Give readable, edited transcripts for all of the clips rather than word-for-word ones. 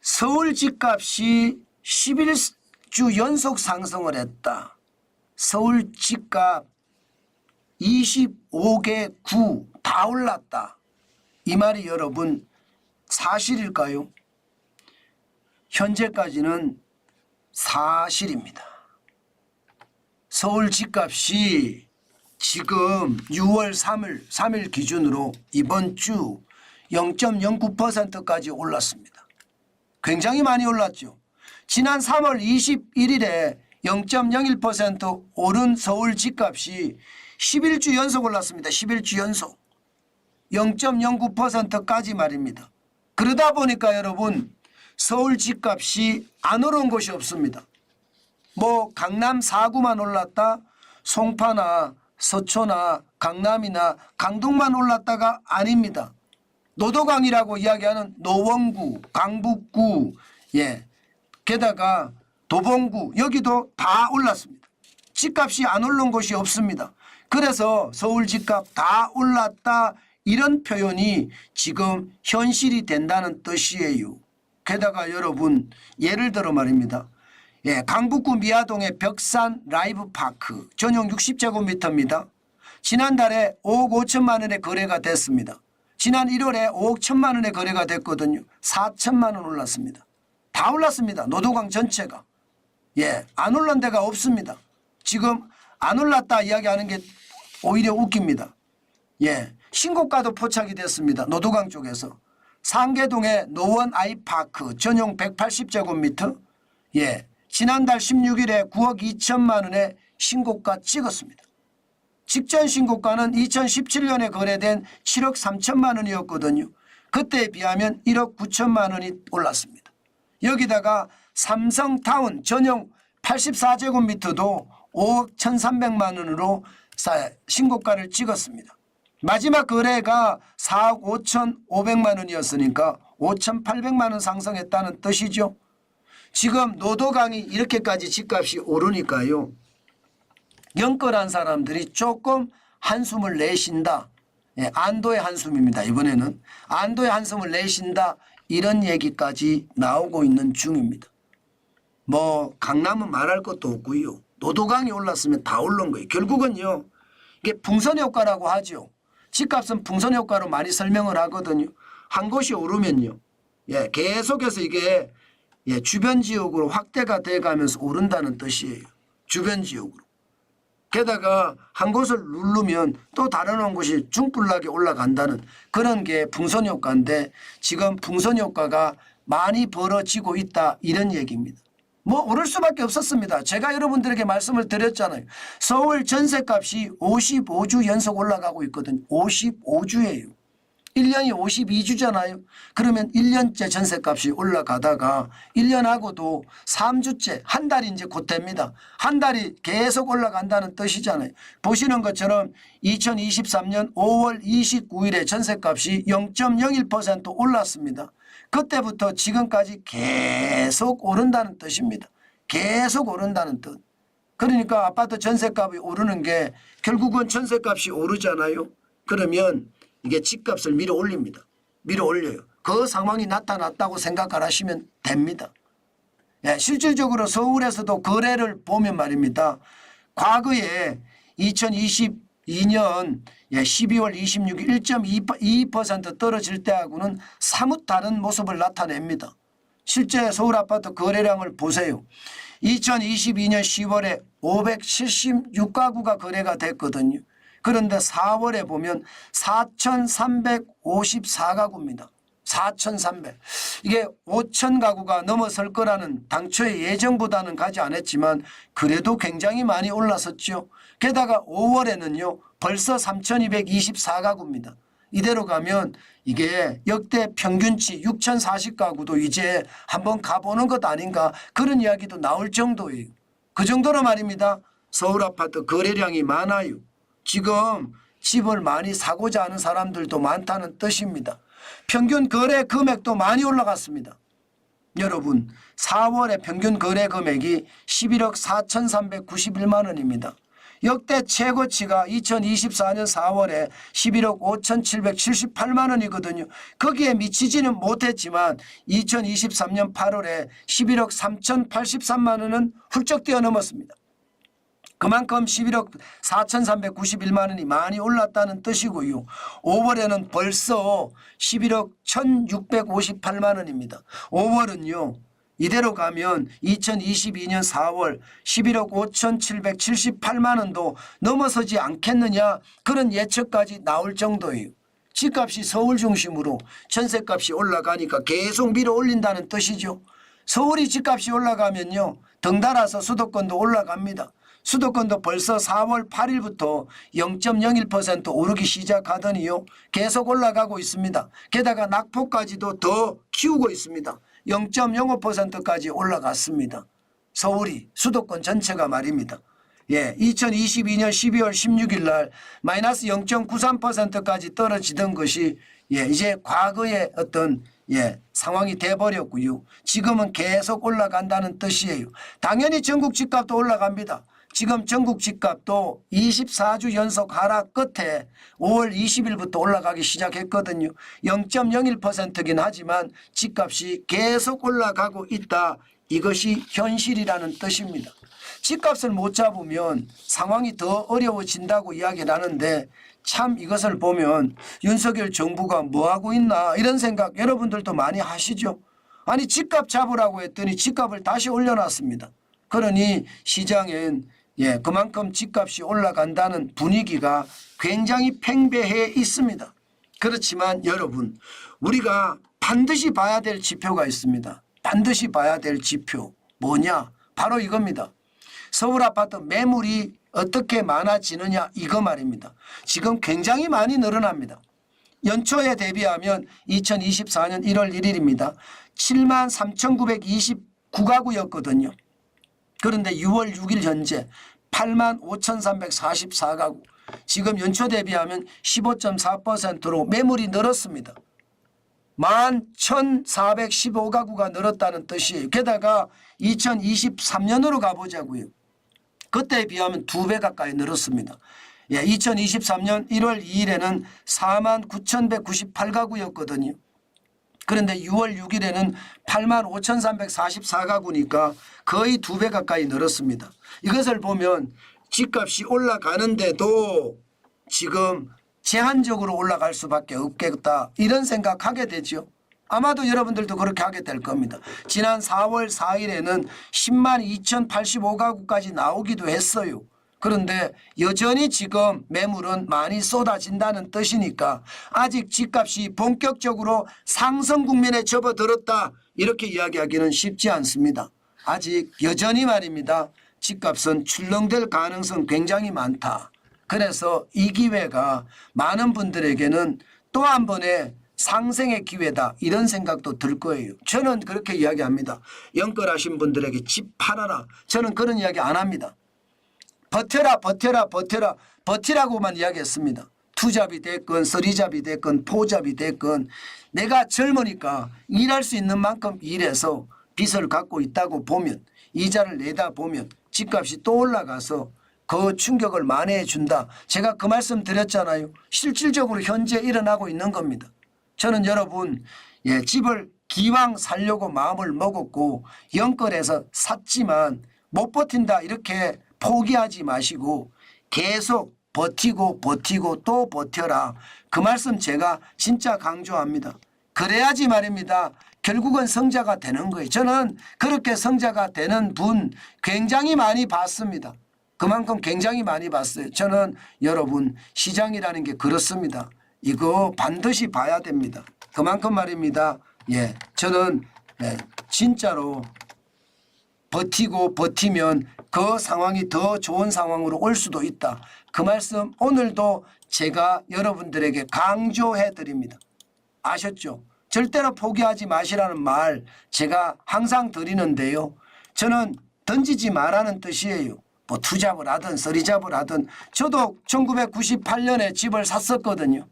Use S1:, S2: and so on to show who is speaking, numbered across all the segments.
S1: 서울 집값이 11주 연속 상승을 했다. 서울 집값 25개 구 다 올랐다. 이 말이 여러분 사실일까요? 현재까지는 사실입니다. 서울 집값이 지금 6월 3일 기준으로 이번 주 0.09%까지 올랐습니다. 굉장히 많이 올랐죠. 지난 3월 21일에 0.01% 오른 서울 집값이 11주 연속 올랐습니다. 11주 연속 0.09%까지 말입니다. 그러다 보니까 여러분 서울 집값이 안 오른 곳이 없습니다. 뭐 강남 4구만 올랐다, 송파나 서초나 강남이나 강동만 올랐다가 아닙니다. 노도강이라고 이야기하는 노원구, 강북구, 게다가 도봉구 여기도 다 올랐습니다. 집값이 안 오른 곳이 없습니다. 그래서 서울 집값 다 올랐다 이런 표현이 지금 현실이 된다는 뜻이에요. 게다가 여러분 예를 들어 말입니다. 강북구 미아동의 벽산 라이브파크 전용 60제곱미터입니다. 지난달에 5억 5천만 원에 거래가 됐습니다. 지난 1월에 5억 1천만 원에 거래가 됐거든요. 4천만 원 올랐습니다. 다 올랐습니다. 노도강 전체가. 안 올란 데가 없습니다. 지금 안 올랐다 이야기하는 게 오히려 웃깁니다. 신고가도 포착이 됐습니다. 노도강 쪽에서. 상계동의 노원 아이파크 전용 180제곱미터 지난달 16일에 9억 2천만 원에 신고가 찍었습니다. 직전 신고가는 2017년에 거래된 7억 3천만 원이었거든요. 그때에 비하면 1억 9천만 원이 올랐습니다. 여기다가 삼성타운 전용 84제곱미터도 5억 1,300만 원으로 신고가를 찍었습니다. 마지막 거래가 4억 5,500만 원이었으니까 5,800만 원 상승했다는 뜻이죠. 지금 노도강이 이렇게까지 집값이 오르니까요. 영끌한 사람들이 조금 한숨을 내쉰다. 안도의 한숨입니다. 이번에는 안도의 한숨을 내쉰다. 이런 얘기까지 나오고 있는 중입니다. 뭐 강남은 말할 것도 없고요. 노도강이 올랐으면 다 오른 거예요. 결국은요. 이게 풍선 효과라고 하죠. 집값은 풍선 효과로 많이 설명을 하거든요. 한 곳이 오르면요. 계속해서 이게 주변 지역으로 확대가 돼가면서 오른다는 뜻이에요. 주변 지역으로. 게다가 한 곳을 누르면 또 다른 한 곳이 중불나게 올라간다는 그런 게 풍선 효과인데 지금 풍선 효과가 많이 벌어지고 있다 이런 얘기입니다. 뭐 오를 수밖에 없었습니다. 제가 여러분들에게 말씀을 드렸잖아요. 서울 전셋값이 55주 연속 올라가고 있거든요. 55주예요. 1년이 52주잖아요. 그러면 1년째 전셋값이 올라가다가 1년하고도 3주째 한 달이 이제 곧 됩니다. 한 달이 계속 올라간다는 뜻이잖아요. 보시는 것처럼 2023년 5월 29일에 전셋값이 0.01% 올랐습니다. 그때부터 지금까지 계속 오른다는 뜻입니다. 계속 오른다는 뜻. 그러니까 아파트 전셋값이 오르는 게 결국은 전셋값이 오르잖아요. 그러면 이게 집값을 밀어 올립니다. 밀어 올려요. 그 상황이 나타났다고 생각을 하시면 됩니다. 실질적으로 서울에서도 거래를 보면 말입니다. 과거에 2022년 12월 26일 1.22% 떨어질 때하고는 사뭇 다른 모습을 나타냅니다. 실제 서울 아파트 거래량을 보세요. 2022년 10월에 576가구가 거래가 됐거든요. 그런데 4월에 보면 4,354가구입니다. 4,300. 이게 5,000가구가 넘어설 거라는 당초의 예정보다는 가지 않았지만 그래도 굉장히 많이 올랐었죠. 게다가 5월에는요 벌써 3,224가구입니다. 이대로 가면 이게 역대 평균치 6,040가구도 이제 한번 가보는 것 아닌가 그런 이야기도 나올 정도예요. 그 정도로 말입니다. 서울 아파트 거래량이 많아요. 지금 집을 많이 사고자 하는 사람들도 많다는 뜻입니다. 평균 거래 금액도 많이 올라갔습니다. 여러분 4월에 평균 거래 금액이 11억 4,391만 원입니다. 역대 최고치가 2024년 4월에 11억 5,778만 원이거든요. 거기에 미치지는 못했지만 2023년 8월에 11억 3,083만 원은 훌쩍 뛰어넘었습니다. 그만큼 11억 4,391만 원이 많이 올랐다는 뜻이고요. 5월에는 벌써 11억 1,658만 원입니다. 5월은요. 이대로 가면 2022년 4월 11억 5,778만 원도 넘어서지 않겠느냐 그런 예측까지 나올 정도예요. 집값이 서울 중심으로 전세값이 올라가니까 계속 밀어 올린다는 뜻이죠. 서울이 집값이 올라가면요. 덩달아서 수도권도 올라갑니다. 수도권도 벌써 4월 8일부터 0.01% 오르기 시작하더니요. 계속 올라가고 있습니다. 게다가 낙포까지도 더 키우고 있습니다. 0.05%까지 올라갔습니다. 서울이 수도권 전체가 말입니다. 2022년 12월 16일 날 마이너스 0.93%까지 떨어지던 것이 이제 과거의 어떤 상황이 돼버렸고요. 지금은 계속 올라간다는 뜻이에요. 당연히 전국 집값도 올라갑니다. 지금 전국 집값도 24주 연속 하락 끝에 5월 20일부터 올라가기 시작했거든요. 0.01%긴 하지만 집값이 계속 올라가고 있다. 이것이 현실이라는 뜻입니다. 집값을 못 잡으면 상황이 더 어려워진다고 이야기를 하는데 참 이것을 보면 윤석열 정부가 뭐하고 있나 이런 생각 여러분들도 많이 하시죠. 아니 집값 잡으라고 했더니 집값을 다시 올려놨습니다. 그러니 시장엔 그만큼 집값이 올라간다는 분위기가 굉장히 팽배해 있습니다. 그렇지만 여러분 우리가 반드시 봐야 될 지표가 있습니다. 반드시 봐야 될 지표 뭐냐? 바로 이겁니다. 서울 아파트 매물이 어떻게 많아지느냐 이거 말입니다. 지금 굉장히 많이 늘어납니다. 연초에 대비하면 2024년 1월 1일입니다. 73,929가구였거든요. 그런데 6월 6일 현재 85,344가구 지금 연초 대비하면 15.4%로 매물이 늘었습니다. 11,415가구가 늘었다는 뜻이에요. 게다가 2023년으로 가보자고요. 그때에 비하면 2배 가까이 늘었습니다. 2023년 1월 2일에는 49,198가구였거든요. 그런데 6월 6일에는 85,344가구니까 거의 2배 가까이 늘었습니다. 이것을 보면 집값이 올라가는데도 지금 제한적으로 올라갈 수밖에 없겠다 이런 생각하게 되죠. 아마도 여러분들도 그렇게 하게 될 겁니다. 지난 4월 4일에는 10만 2,085가구까지 나오기도 했어요. 그런데 여전히 지금 매물은 많이 쏟아진다는 뜻이니까 아직 집값이 본격적으로 상승 국면에 접어들었다 이렇게 이야기하기는 쉽지 않습니다. 아직 여전히 말입니다. 집값은 출렁될 가능성 굉장히 많다. 그래서 이 기회가 많은 분들에게는 또 한 번의 상생의 기회다 이런 생각도 들 거예요. 저는 그렇게 이야기합니다. 영끌하신 분들에게 집 팔아라. 저는 그런 이야기 안 합니다. 버텨라 버텨라 버텨라 버티라고만 이야기했습니다. 투잡이 됐건 쓰리잡이 됐건 포잡이 됐건 내가 젊으니까 일할 수 있는 만큼 일해서 빚을 갖고 있다고 보면 이자를 내다 보면 집값이 또 올라가서 그 충격을 만회해 준다. 제가 그 말씀 드렸잖아요. 실질적으로 현재 일어나고 있는 겁니다. 저는 여러분 집을 기왕 살려고 마음을 먹었고 영끌해서 샀지만 못 버틴다 이렇게 포기하지 마시고 계속 버티고 또 버텨라. 그 말씀 제가 진짜 강조합니다. 그래야지 말입니다. 결국은 성자가 되는 거예요. 저는 그렇게 성자가 되는 분 굉장히 많이 봤습니다. 그만큼 굉장히 많이 봤어요. 저는 여러분 시장이라는 게 그렇습니다. 이거 반드시 봐야 됩니다. 그만큼 말입니다. 저는 진짜로 버티고 버티면 그 상황이 더 좋은 상황으로 올 수도 있다. 그 말씀 오늘도 제가 여러분들에게 강조해 드립니다. 아셨죠? 절대로 포기하지 마시라는 말 제가 항상 드리는데요. 저는 던지지 말라는 뜻이에요. 뭐 투잡을 하든 쓰리잡을 하든 저도 1998년에 집을 샀었거든요.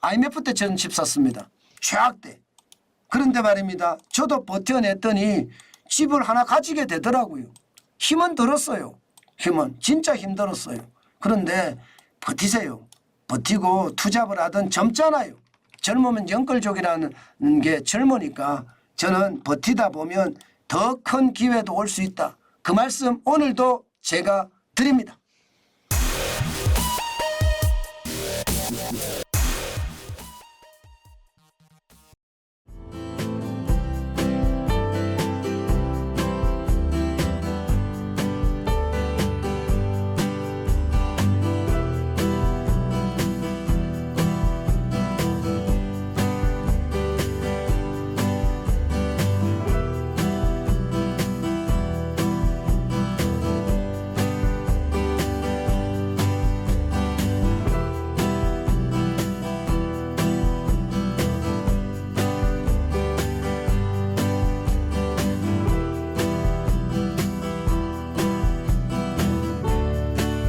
S1: IMF 때 저는 집 샀습니다. 최악 때. 그런데 말입니다. 저도 버텨냈더니 집을 하나 가지게 되더라고요. 힘은 들었어요. 힘은 진짜 힘들었어요. 그런데 버티세요. 버티고 투잡을 하든 젊잖아요. 젊으면 영끌족이라는 게 젊으니까 저는 버티다 보면 더 큰 기회도 올 수 있다. 그 말씀 오늘도 제가 드립니다.